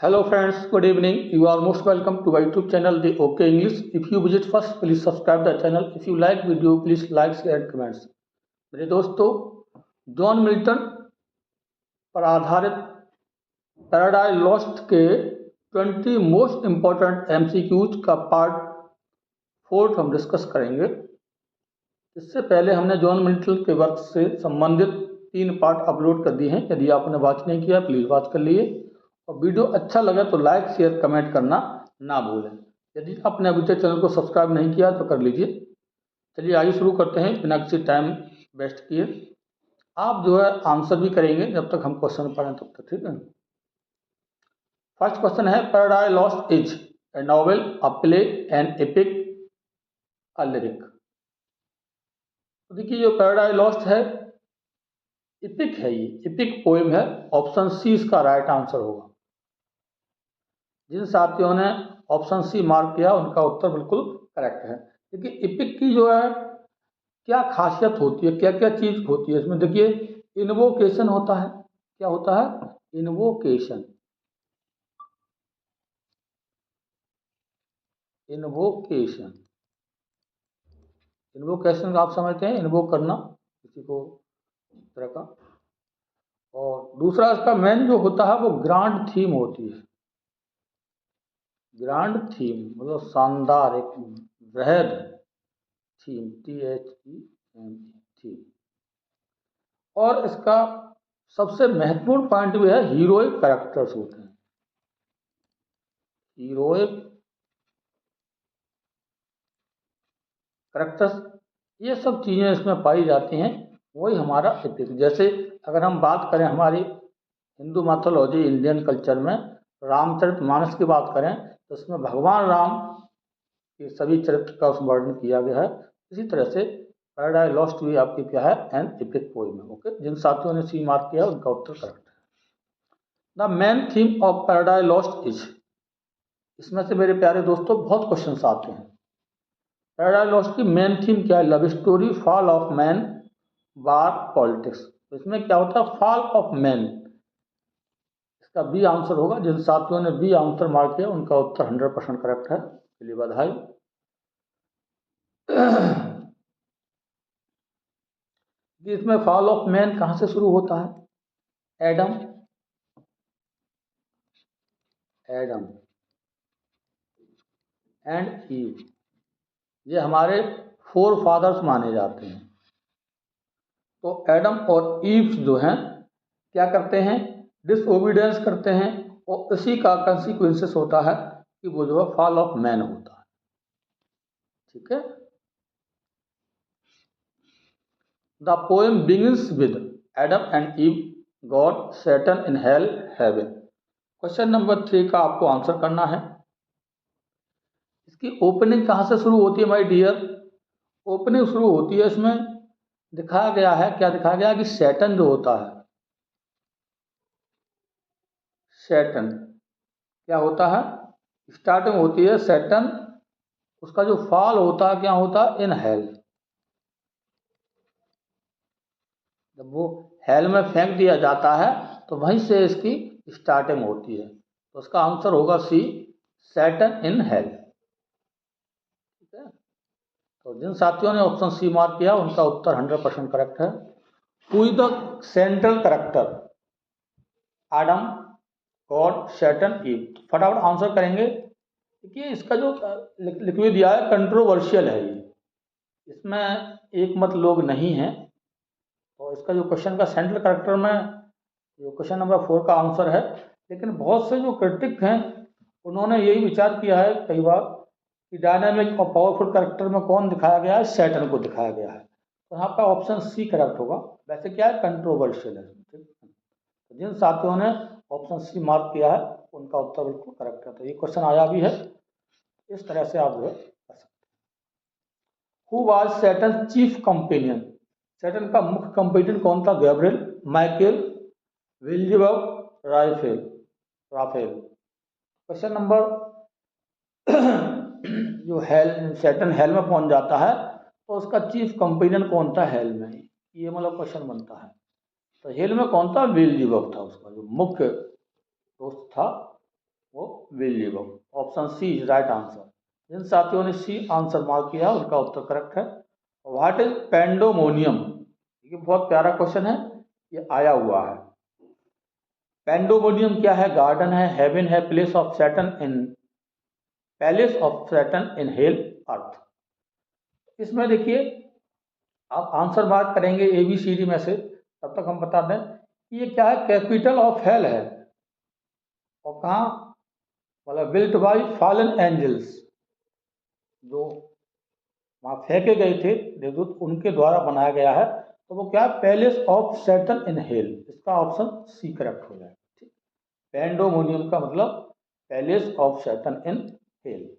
Hello friends, good evening. You are most welcome to my YouTube channel The OK English. If you visit first, please subscribe the channel. If you like video, please like, share and comments. मेरे दोस्तों, John Milton पर आधारित paradise lost के 20 most important MCQs का part 4 हम discuss करेंगे। इससे पहले हमने जॉन मिल्टन के वर्क से संबंधित 3 पार्ट अपलोड कर दिए हैं। यदि आपने वॉच नहीं किया प्लीज़ वॉच कर लिए, और वीडियो अच्छा लगे तो लाइक शेयर कमेंट करना ना भूलें। यदि आपने अभी तक चैनल को सब्सक्राइब नहीं किया तो कर लीजिए। चलिए आइए शुरू करते हैं बिना किसी टाइम वेस्ट किए। आप जो है आंसर भी करेंगे जब तक हम क्वेश्चन पढ़ें तब तक, ठीक है। फर्स्ट क्वेश्चन है, paradise lost is a novel, a play, an epic, a lyric. तो देखिए जो पैराडाइज लॉस्ट है एपिक है, ये एपिक पोएम है। ऑप्शन सी इसका राइट आंसर होगा। जिन साथियों ने ऑप्शन सी मार्क किया उनका उत्तर बिल्कुल करेक्ट है। देखिए एपिक की जो है क्या खासियत होती है, क्या क्या चीज होती है इसमें। देखिए इन्वोकेशन होता है। क्या होता है? इन्वोकेशन। इन्वोकेशन इन्वोकेशन आप समझते हैं, इन्वोक करना किसी को इस तरह का। और दूसरा इसका मेन जो होता है वो ग्रांड थीम होती है। ग्रांड थीम मतलब शानदार, एक वृहद थीम, THEM थीम। और इसका सबसे महत्वपूर्ण पॉइंट भी है, हीरोइक कैरेक्टर्स होते हैं। हीरोइक कैरेक्टर्स, ये सब चीज़ें इसमें पाई जाती हैं। वही हमारा एपिक। जैसे अगर हम बात करें हमारी हिंदू मैथोलॉजी, इंडियन कल्चर में रामचरितमानस की बात करें तो इसमें भगवान राम के सभी चरित्र का उसमें वर्णन किया गया है। इसी तरह से पैराडाइज लॉस्ट भी आपकी क्या है, एन एपिक पोएम है। ओके, जिन साथियों ने सी मार्क किया उनका उत्तर करेक्ट है। The main theme of paradise lost is, इसमें से मेरे प्यारे दोस्तों बहुत क्वेश्चंस आते हैं। पैराडाइज लॉस्ट की मेन थीम क्या है? Love story, fall of man, war, politics. तो इसमें क्या होता है? फॉल ऑफ मैन, इसका बी आंसर होगा। जिन साथियों ने बी आंसर मार्क किया उनका उत्तर 100% करेक्ट है, चलिए बधाई। इसमें फॉल ऑफ मैन कहां से शुरू होता है? एडम, एडम एंड ईव, ये हमारे 4 फादर्स माने जाते हैं। तो एडम और ईव जो हैं क्या करते हैं? डिसओबीडियंस करते हैं, और इसी का कंसिक्वेंसेस होता है कि वो जो है फॉल ऑफ मैन होता है। ठीक है। The poem begins with Adam and Eve, God, Satan in hell, heaven. Question number 3 का आपको आंसर करना है। इसकी ओपनिंग कहां से शुरू होती है माय डियर? ओपनिंग शुरू होती है, इसमें दिखाया गया है, क्या दिखाया गया है कि सैटर्न जो होता है, सैटर्न क्या होता है? स्टार्टिंग होती है सैटर्न, उसका जो फॉल होता है क्या होता है? In hell. जब वो हेल में फेंक दिया जाता है तो वहीं से इसकी स्टार्टिंग होती है। तो उसका आंसर होगा सी, सैटर्न इन हेल। ठीक है। तो जिन साथियों ने ऑप्शन सी मार्क किया उनका उत्तर 100% करेक्ट है। Who is the central character? Adam, God, Satan, Eve. फटाफट आंसर करेंगे। देखिए इसका जो लिख भी दिया है, कंट्रोवर्शियल है ये, इसमें एक मत लोग नहीं हैं। तो इसका जो क्वेश्चन का सेंट्रल करेक्टर में जो क्वेश्चन नंबर 4 का आंसर है। लेकिन बहुत से जो क्रिटिक हैं उन्होंने यही विचार किया है कई बार कि डायनामिक और पावरफुल करेक्टर में कौन दिखाया गया है? सैटर्न को दिखाया गया है। तो यहाँ पर ऑप्शन सी करेक्ट होगा। वैसे क्या है, कंट्रोवर्शियल है। ठीक है। तो जिन साथियों ने ऑप्शन सी मार्क किया है उनका उत्तर बिल्कुल करेक्ट है। तो ये क्वेश्चन आया भी है, इस तरह से आप जो है कर सकते हैं। Who was Satan chief companion? Satan का मुख्य कंपेनियन कौन था? Gabriel, Michael, Beelzebub, Raphael. Question number जो हेल, सैटर्न हेल में पहुंच जाता है तो उसका चीफ कंपेनियन कौन था हेल में? ये मतलब क्वेश्चन बनता है। तो हेल में कौन था? बेल्जेबब था, उसका जो मुख्य दोस्त था बिलीव। Option C is right answer. जिन साथियों ने सी आंसर मार्क किया उनका उत्तर करेक्ट है। What is Pandemonium? ये बहुत प्यारा क्वेश्चन है, ये आया हुआ है। पेंडोमोनियम क्या है? गार्डन है, हेवन है, place of Satan in palace of Satan in hell, earth. इसमें देखिए आप आंसर मार्क करेंगे ABCD में से, तब तक हम बता दें कि ये क्या है, कैपिटल ऑफ हेल है। और कहाँ, मतलब बिल्ट बाय फॉलन एंजल्स, जो वहाँ फेंके गए थे देवदूत, उनके द्वारा बनाया गया है। तो वो क्या है, palace of Satan in hello. इसका ऑप्शन सी करेक्ट हो जाएगा। ठीक, पेंडोमोनियम का मतलब palace of Satan in hello.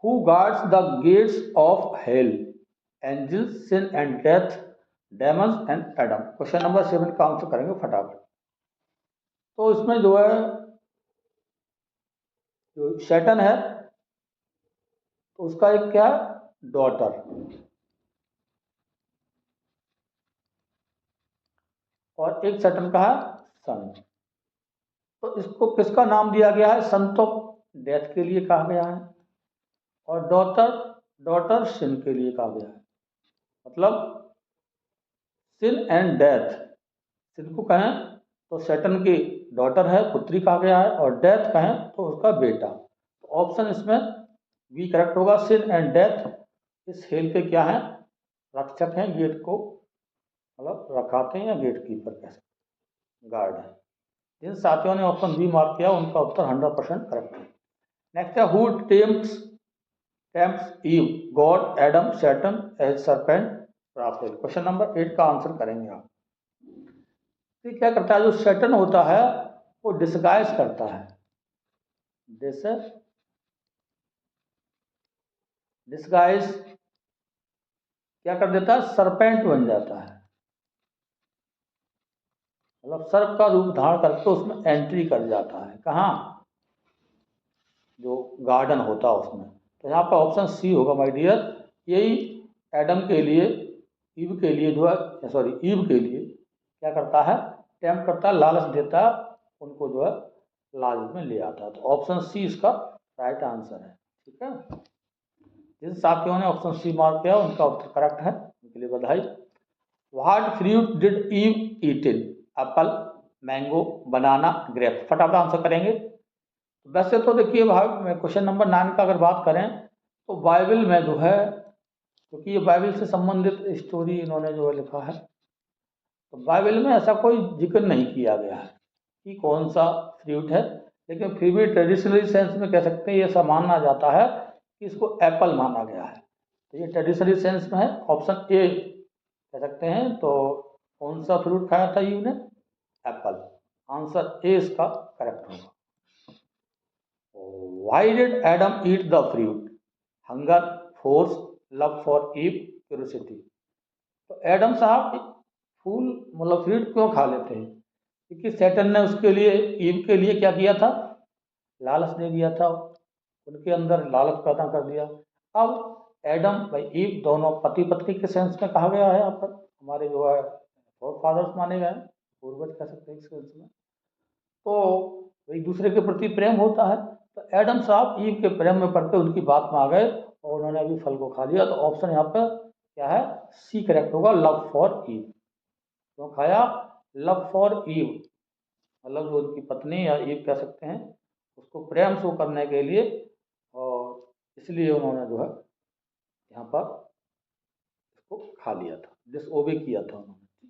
Who guards the gates of hell? Angels, sin and death, demons and Adam। Question number 7 का आंसर करेंगे फटाफट। तो इसमें जो है, जो शैटन है तो उसका एक क्या है, डॉटर, और एक शैटन का है सन। तो इसको किसका नाम दिया गया है? सन तो डेथ के लिए कहा गया है, और डॉटर सिन के लिए कहा गया है। मतलब सिन एंड डेथ, सिन को कहें तो सैटर्न की डॉटर है, पुत्री कहा गया है, और डेथ कहें तो उसका बेटा। तो ऑप्शन इसमें बी करेक्ट होगा। सिन एंड डेथ इस हेल के क्या है, रक्षक हैं, गेट को मतलब रखाते हैं, या गेट कीपर कह सकते, गार्ड है। जिन साथियों ने ऑप्शन बी मार्क किया उनका उत्तर 100% करेक्ट है। नेक्स्ट है, who tempts Eve? God, Adam, Satan, as serpent, Raphael. Question number 8 का आंसर करेंगे आप। ये क्या करता है, जो सैटर्न होता है वो डिस्गाइज करता है, डिस्गाइज क्या कर देता है, सरपेंट बन जाता है। मतलब सर्प का रूप धारण करके उसमें एंट्री कर जाता है। कहाँ, जो गार्डन होता है उसमें। तो यहाँ पर ऑप्शन सी होगा माय डियर। यही एडम के लिए, ईव के लिए जो है, सॉरी ईव के लिए क्या करता है, टेम्प्ट करता है, लालच देता है, उनको जो है लालच में ले आता है। तो ऑप्शन सी इसका राइट आंसर है। ठीक है, जिन साथियों ने ऑप्शन सी मार्क किया उनका उत्तर करेक्ट है, उनके लिए बधाई। What fruit did Eve eat in? Apple, mango, banana, grape. फटाफट आंसर करेंगे। वैसे तो देखिए भाई, क्वेश्चन नंबर 9 का अगर बात करें तो बाइबल में जो है, क्योंकि ये बाइबल से संबंधित स्टोरी इन्होंने जो है लिखा है, तो बाइबल में ऐसा कोई जिक्र नहीं किया गया है कि कौन सा फ्रूट है। लेकिन फिर भी ट्रेडिशनली सेंस में कह सकते हैं, ये ऐसा माना जाता है कि इसको एप्पल माना गया है। तो ये ट्रेडिशनली सेंस में है, ऑप्शन ए कह सकते हैं। तो कौन सा फ्रूट खाया था ईव ने? एप्पल। आंसर ए इसका करेक्ट होगा। Why did Adam eat the fruit? Hunger, force, love for Eve, curiosity। तो एडम साहब फूल मतलब फ्रूट क्यों खा लेते हैं? क्योंकि सैटर्न ने उसके लिए, ईव के लिए क्या किया था, लालच दे दिया था, उनके अंदर लालच पैदा कर दिया। अब एडम भाई ईव दोनों पति पत्नी के सेंस में कहा गया है यहाँ पर, हमारे जो है फोर फादर्स माने गए, पूर्वज कह सकते हैं इस सेंस में। तो एक दूसरे के प्रति प्रेम होता है। तो एडम साहब ईव के प्रेम में पड़ के उनकी बात में आ गए और उन्होंने अभी फल को खा लिया। तो ऑप्शन यहाँ पर क्या है, सी करेक्ट होगा, लव फॉर ईव। क्यों खाया? लव फॉर ईव, मतलब जो उनकी पत्नी या ईव कह सकते हैं, उसको प्रेम शो करने के लिए, और इसलिए उन्होंने जो है यहाँ पर इसको खा लिया था, डिसओबे किया था उन्होंने।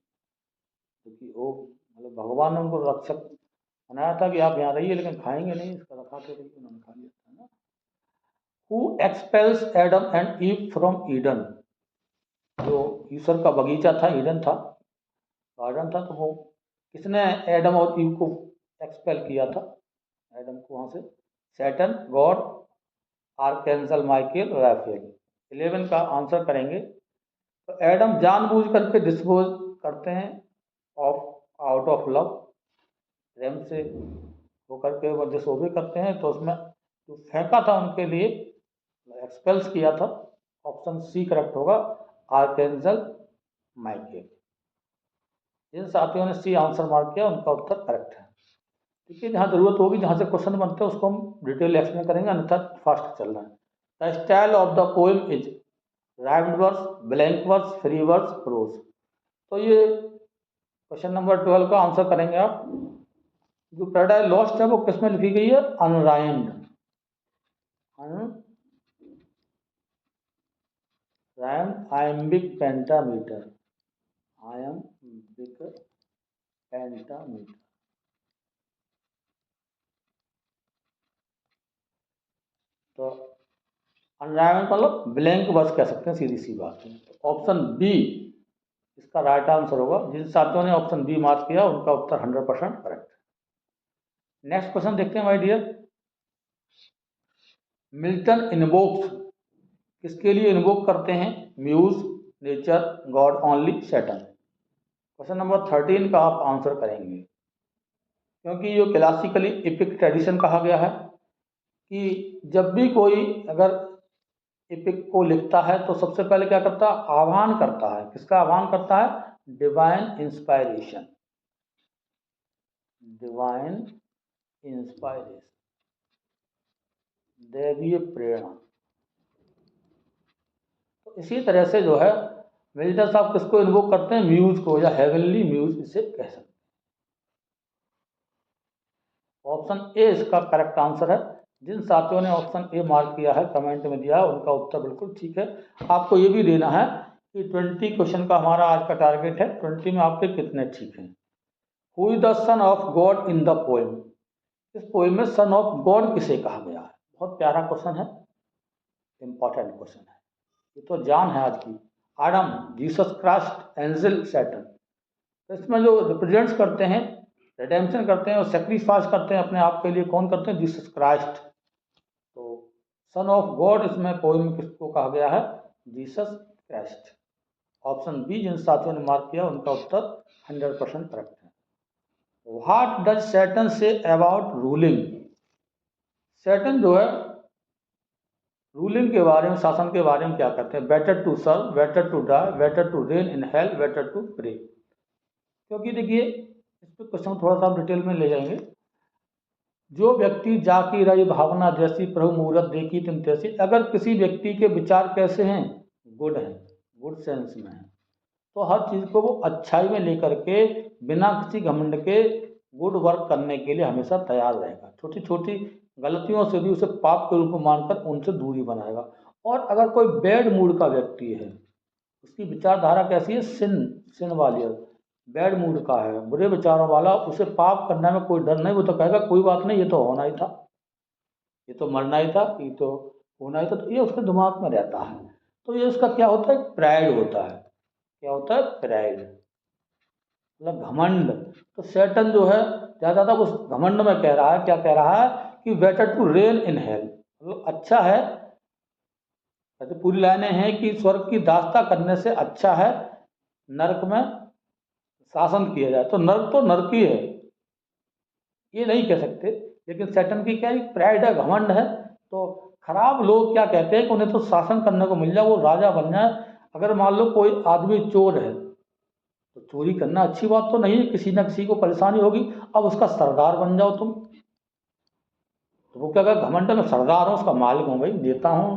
क्योंकि वो मतलब भगवान ने उनको रक्षक बनाया था कि आप यहाँ रहिए लेकिन खाएंगे नहीं, इसका रखा के रहिए, उन्होंने खा लिया था ना। Who expels Adam and ewe from Eden? जो ईश्वर का बगीचा था, ईडन था, गार्डन था, तो वो किसने एडम और ईव को एक्सपेल किया था, एडम को वहाँ से? Satan, God, archangel Michael, Raphael. 11 का आंसर करेंगे। तो एडम जानबूझ करके डिस्पोज करते हैं ऑफ आउट ऑफ लव, प्रेम से होकर के वो डिसओबे करते हैं। तो उसमें जो फेंका था उनके लिए, एक्सपेल्स किया था, ऑप्शन सी करेक्ट होगा, आर्कएंजल माइकल। जिन साथियों ने सी आंसर मार्क किया उनका उत्तर करेक्ट है। ठीक है, जहाँ ज़रूरत होगी, जहाँ से क्वेश्चन बनते हैं उसको हम डिटेल एक्सप्लेन करेंगे, अन्यथा फास्ट चल रहा है। The style of the poem is rhymed verse, blank verse, free verse, prose. तो ये क्वेश्चन नंबर 12 का आंसर करेंगे आप। जो पैराडाइज लॉस्ट है वो किस में लिखी गई है? Unrhymed, unrhymed iambic pentameter, iambic pentameter. तो अनराइम्ड मतलब ब्लैंक वर्स कह सकते हैं, सीधी सी बात है। तो ऑप्शन बी इसका राइट आंसर होगा। जिन साथियों ने ऑप्शन बी मार्क किया उनका उत्तर 100% करेक्ट। नेक्स्ट क्वेश्चन देखते हैं माय डियर। मिल्टन इन्वोक्स, किसके लिए इन्वोक करते हैं? Muse, nature, God only, Satan. Question number 13 का आप आंसर करेंगे, क्योंकि ये क्लासिकली एपिक ट्रेडिशन कहा गया है कि जब भी कोई अगर एपिक को लिखता है तो सबसे पहले क्या करता है? आह्वान करता है। किसका आह्वान करता है? डिवाइन इंस्पायरेशन, डिवाइन इंस्पायरेशन, दैवीय प्रेरणा। तो इसी तरह से जो है मिल्टन साहब किसको इन्वोक करते हैं? म्यूज को, या हेवनली म्यूज इसे कह सकते हैं। ऑप्शन ए इसका करेक्ट आंसर है। जिन साथियों ने ऑप्शन ए मार्क किया है, कमेंट में दिया है, उनका उत्तर बिल्कुल ठीक है। आपको ये भी देना है कि 20 क्वेश्चन का हमारा आज का टारगेट है, 20 में आपके कितने ठीक हैं। Who is the son of God in the poem? इस पोएम में सन ऑफ गॉड किसे कहा गया है? बहुत प्यारा क्वेश्चन है, इंपॉर्टेंट क्वेश्चन है, ये तो जान है आज की। Adam, Jesus Christ, angel, Saturn. तो इसमें जो रिप्रेजेंट्स करते हैं, रिडेम्पशन करते हैं और सेक्रीफाइस करते हैं अपने आप के लिए, कौन करते हैं? Jesus Christ. तो सन ऑफ गॉड इसमें पोएम में किसको कहा गया है? Jesus Christ. ऑप्शन बी जिन साथियों ने मार्क किया उनका उत्तर 100% करेक्ट है। What does Saturn say about ruling? Saturn जो है रूलिंग के बारे में, शासन के बारे में क्या कहते हैं? Better to serve, better to die, better to reign in hell, better to pray. क्योंकि देखिए इस पर क्वेश्चन थोड़ा सा डिटेल में ले जाएंगे। जो व्यक्ति जाकी रही भावना जैसी, प्रभु मुहूर्त देखी तुम तैसी। अगर किसी व्यक्ति के विचार कैसे हैं? गुड हैं, गुड सेंस में हैं, तो हर चीज़ को वो अच्छाई में लेकर के, बिना किसी घमंड के गुड वर्क करने के लिए हमेशा तैयार रहेगा। छोटी छोटी गलतियों से भी उसे पाप के रूप में मानकर उनसे दूरी बनाएगा। और अगर कोई बैड मूड का व्यक्ति है, उसकी विचारधारा कैसी है? सिन वाली है, बैड मूड का है, बुरे विचारों वाला, उसे पाप करने में कोई डर नहीं। वो तो कहेगा कोई बात नहीं, ये तो होना ही था, ये तो मरना ही था, ये तो होना ही था। तो ये उसके दिमाग में रहता है। तो ये उसका क्या होता है? प्राइड होता है। क्या होता है? प्राइड, मतलब घमंड। तो सैटर्न जो है ज़्यादा उस घमंड में कह रहा है, क्या कह रहा है? कि better to reign in hell, मतलब अच्छा है, ऐसे पूरी लाइनें हैं कि स्वर्ग की दास्ता करने से अच्छा है नरक में शासन किया जाए। तो नर्क तो नर्क ही है, ये नहीं कह सकते। लेकिन सैटर्न की क्या है? प्राइड है, घमंड है। तो खराब लोग क्या कहते हैं कि उन्हें तो शासन करने को मिल जाए, वो राजा बन जाए। अगर मान लो कोई आदमी चोर है, तो चोरी करना अच्छी बात तो नहीं है, किसी ना किसी को परेशानी होगी। अब उसका सरदार बन जाओ तुम, तो वो क्या कहेगा? घमंड में सरदार हूँ, उसका मालिक हूँ, भाई देता हूँ।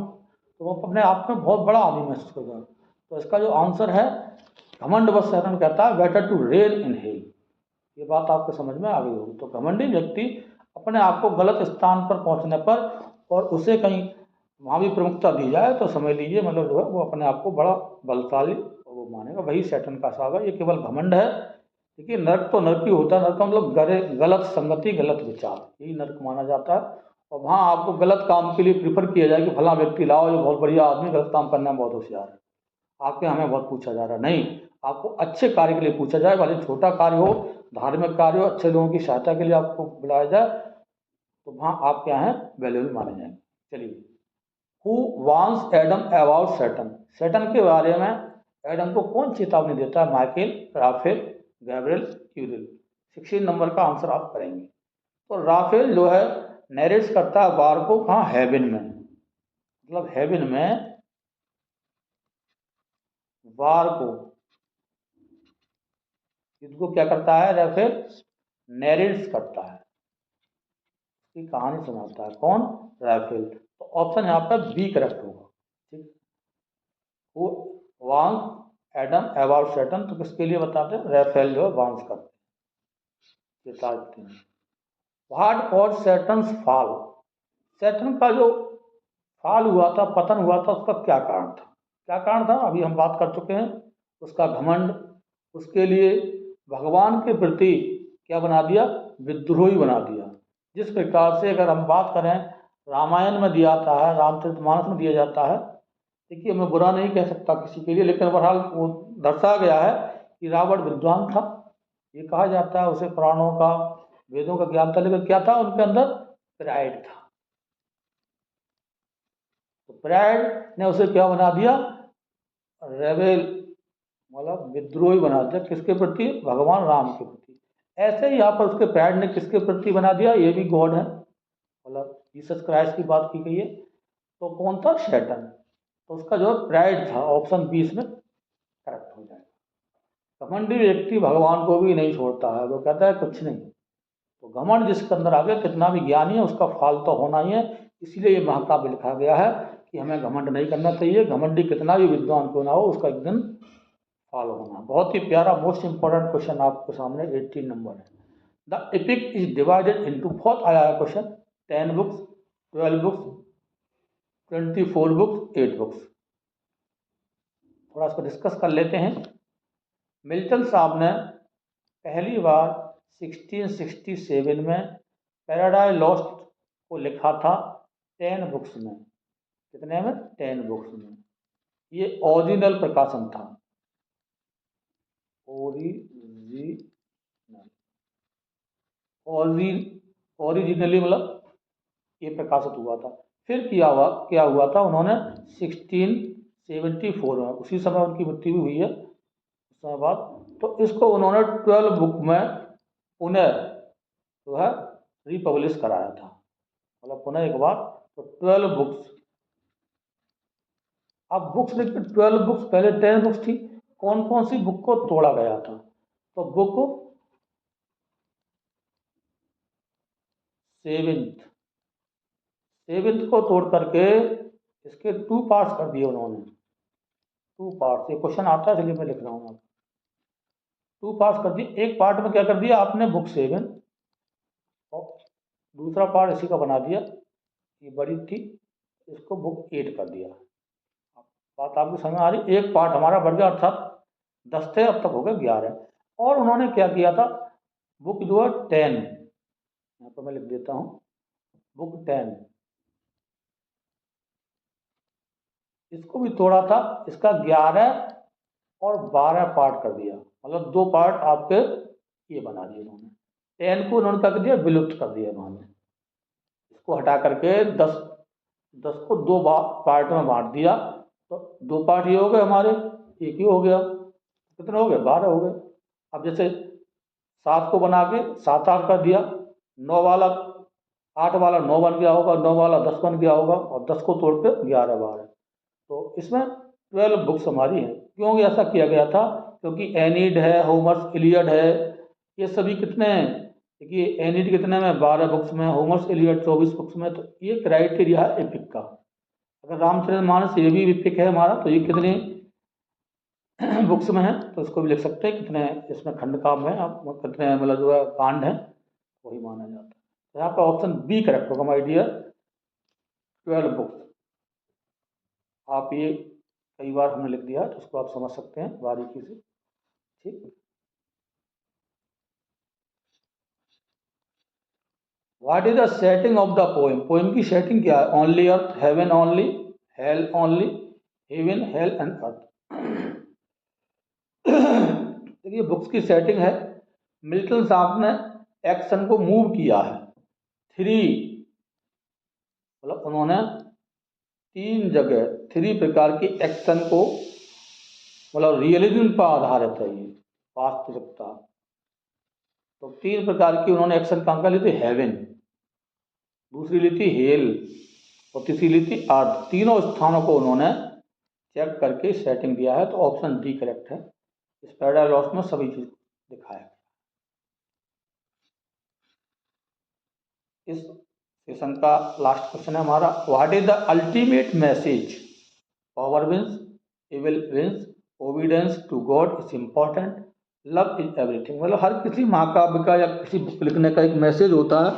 तो वो अपने आप में बहुत बड़ा आदमी महसूस करेगा। तो इसका जो आंसर है, घमंड बस सैटर्न कहता है better to rail in hell. ये बात आपको समझ में आ गई होगी। तो घमंडी व्यक्ति अपने आप को गलत स्थान पर पहुंचने पर, और उसे कहीं वहाँ भी प्रमुखता दी जाए, तो समझ लीजिए मतलब जो है वो अपने आप को बड़ा बलशाली वो मानेगा। वही सैटर्न का हिसाब है, ये केवल घमंड है। देखिए नर्क तो नर्क ही होता है, नर्क का मतलब गलत संगति, गलत विचार, यही नर्क माना जाता है। और वहाँ आपको गलत काम के लिए प्रीफर किया जाए कि फला व्यक्ति लाओ, ये बहुत बढ़िया आदमी, गलत काम करने में बहुत होशियार है, आपके हमें बहुत पूछा जा रहा है। नहीं, आपको अच्छे कार्य के लिए पूछा जाए, भले छोटा कार्य हो, धार्मिक कार्य हो, अच्छे लोगों की सहायता के लिए आपको बुलाया जाए, तो वहाँ आप क्या हैं? वैल्यूबल माने जाएंगे। चलिए, who warns Adam about Satan? Satan के बारे में एडम को कौन चेतावनी देता है? Michael, Raphael, Gabriel, Uriel. 16 नंबर का आंसर आप करेंगे। तो राफेल जो है नरेट्स करता है वार को, कहाँ? हेवन में, मतलब हेवन में वार को, युद्ध को क्या करता है? राफेल नरेट्स करता है। की कहानी सुनाता है। कौन? राफेल। तो ऑप्शन यहाँ पर बी करेक्ट होगा। ठीक, वो वांस एडम अबाउट सैटर्न, तो किसके लिए बताते हैं? राफेल जो है वांस करते हैं। What cause Saturn's fall, Saturn का जो फॉल हुआ था, पतन हुआ था, उसका क्या कारण था? क्या कारण था अभी हम बात कर चुके हैं। उसका घमंड, उसके लिए भगवान के प्रति क्या बना दिया? विद्रोही बना दिया। जिस प्रकार से अगर हम बात करें, रामायण में दिया जाता है, रामचरितमानस में दिया जाता है, देखिए मैं बुरा नहीं कह सकता किसी के लिए, लेकिन बहरहाल वो दर्शाया गया है कि रावण विद्वान था, ये कहा जाता है, उसे पुराणों का, वेदों का ज्ञान था, लेकिन क्या था उनके अंदर? प्राइड था। तो प्राइड ने उसे क्या बना दिया? रेबेल, मतलब विद्रोही बना दिया। किसके प्रति? भगवान राम के प्रति। ऐसे ही यहाँ पर उसके प्राइड ने किसके प्रति बना दिया? ये भी गॉड है, मतलब जीसस क्राइस्ट की बात की गई है। तो कौन था? सैटर्न। तो उसका जो प्राइड था, ऑप्शन 20 में करेक्ट हो जाएगा। घमंडी व्यक्ति भगवान को भी नहीं छोड़ता है, वो कहता है कुछ नहीं। तो घमंड जिसके अंदर आ गया, कितना भी ज्ञानी है, उसका फल तो होना ही है। इसीलिए ये महाकाव्य लिखा गया है कि हमें घमंड नहीं करना चाहिए। घमंडी कितना भी विद्वान क्यों ना हो, उसका एक दिन फॉलो होना। बहुत ही प्यारा, मोस्ट इंपॉर्टेंट क्वेश्चन आपके सामने 18 नंबर है। The epic is divided into, बहुत आया है question, 10 books, 12 books, 24 books, 8 books. थोड़ा इसको डिस्कस कर लेते हैं। मिल्टन साहब ने पहली बार 1667 में पैराडाइज लॉस्ट को लिखा था 10 बुक्स में। कितने में? 10 बुक्स में। ये ओरिजिनल प्रकाशन था, ओरिजिनली मतलब ये प्रकाशित हुआ था। फिर क्या हुआ था, उन्होंने 1674 में, उसी समय उनकी मृत्यु भी हुई है उस समय बाद, तो इसको उन्होंने 12 बुक में पुनः जो है रिपब्लिश कराया था, मतलब पुनः एक बार। तो 12 बुक्स, अब बुक्स लिखी 12 बुक्स, पहले 10 बुक्स थी। कौन कौन सी बुक को तोड़ा गया था? तो बुक सेवेंथ, सेवेंथ को तोड़ करके इसके 2 पार्ट्स कर दिए उन्होंने। 2 पार्ट्स, ये क्वेश्चन आता है इसलिए मैं लिख रहा हूँ। 2 पार्ट्स कर दिए। एक पार्ट में क्या कर दिया आपने? बुक 7, और दूसरा पार्ट इसी का बना दिया, ये बड़ी थी, इसको बुक 8 कर दिया। बात आपको समझ आ रही? एक पार्ट हमारा बढ़ गया, अर्थात 10 थे, अब तक हो गए 11। और उन्होंने क्या किया था? बुक जो है 10, यहाँ पर मैं लिख देता हूँ, बुक 10, इसको भी तोड़ा था, इसका 11 और 12 पार्ट कर दिया, मतलब 2 पार्ट आपके ये बना दिए उन्होंने। 10 को उन्होंने क्या कर दिया? विलुप्त कर दिया उन्होंने, इसको हटा करके 10 को 2 पार्ट में बांट दिया। तो 2 पार्ट ये हो गए हमारे, एक ही हो गया, कितने हो गए? 12 हो गए। अब जैसे 7 को बना के 7 8 कर दिया, 9 वाला 8 वाला 9 बन गया होगा, 9 वाला 10 बन गया होगा, और 10 को तोड़ के 11 12। तो इसमें 12 बुक्स हमारी हैं। क्यों ऐसा किया गया था? क्योंकि एनीड है, होमर्स, इलियड है, ये सभी कितने हैं? देखिए एनीड कितने में? 12 बुक्स में, होमर्स इलियड 24 बुक्स में। तो ये क्राइटेरिया है एपिक का। अगर रामचरितमानस ये भी एपिक है हमारा, तो ये कितने बुक्स में है? तो इसको भी लिख सकते हैं कितने इसमें खंड काव्य है, आप कितने मतलब जो है कांड है, वही माना जाता है। तो यहाँ पर ऑप्शन बी करेक्ट होगा माय डियर, 12 बुक्स। आप ये कई बार हमने लिख दिया है, तो इसको आप समझ सकते हैं बारीकी से। ठीक, what is the setting of the poem? Poem की सेटिंग क्या है? Only earth, heaven only, hell only, heaven, hell and earth. देखिए बुक्स की सेटिंग है, मिल्टन साहब ने एक्शन को मूव किया है 3, मतलब उन्होंने 3 जगह 3 प्रकार की एक्शन को, मतलब रियलिज्म पर आधारित है ये, वास्तविकता। तो 3 प्रकार की उन्होंने एक्शन कहाँ का ली थी? हेवन, दूसरी ली थी हेल, और तीसरी ली थी अर्थ। तीनों स्थानों को उन्होंने चेक करके सेटिंग दिया है। तो ऑप्शन डी करेक्ट है। इस पैराडाइज लॉस्ट में सभी चीज दिखाया है। इस सेशन का लास्ट क्वेश्चन है हमारा, what is the ultimate message? Power wins, evil wins, obedience to God is important, love is everything. मतलब हर किसी महाकाव्य का या किसी बुक लिखने का एक मैसेज होता है,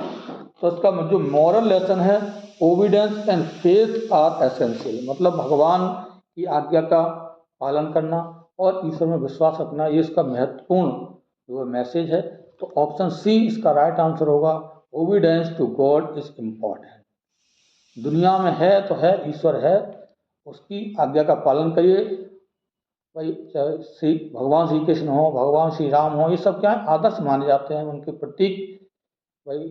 तो उसका जो मॉरल लेसन है, obedience and faith are essential. मतलब भगवान की आज्ञा का पालन करना और ईश्वर में विश्वास रखना, ये इसका महत्वपूर्ण जो मैसेज है। तो ऑप्शन सी इसका राइट आंसर होगा, obedience to God is important. दुनिया में है तो है, ईश्वर है, उसकी आज्ञा का पालन करिए। भाई चाहे भगवान श्री कृष्ण हो, भगवान श्री राम हो, ये सब क्या है, आदर्श माने जाते हैं, उनके प्रतीक भाई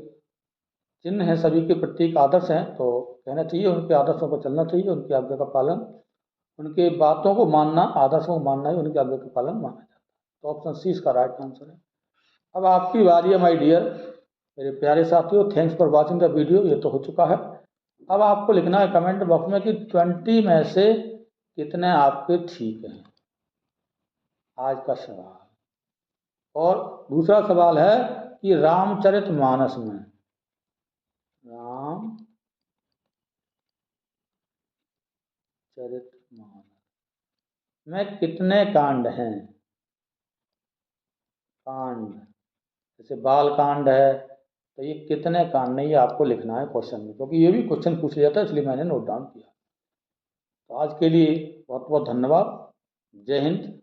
चिन्ह हैं, सभी के प्रतीक आदर्श हैं। तो कहना चाहिए उनके आदर्शों पर चलना चाहिए, उनकी आज्ञा का पालन, उनके बातों को मानना, आदर्शों को मानना ही उनकी आज्ञा का पालन माना जाता है। तो ऑप्शन सी इसका राइट आंसर है। अब आपकी बारी है माय डियर, मेरे प्यारे साथियों। Thanks for watching the video. ये तो हो चुका है। अब आपको लिखना है कमेंट बॉक्स में कि 20 में से कितने आपके ठीक हैं, आज का सवाल। और दूसरा सवाल है कि रामचरितमानस में कितने कांड हैं? कांड, जैसे बाल कांड है, तो ये कितने कांड नहीं, ये आपको लिखना है क्वेश्चन में, क्योंकि ये भी क्वेश्चन पूछ लिया था, इसलिए मैंने नोट डाउन किया। तो आज के लिए बहुत बहुत धन्यवाद। जय हिंद,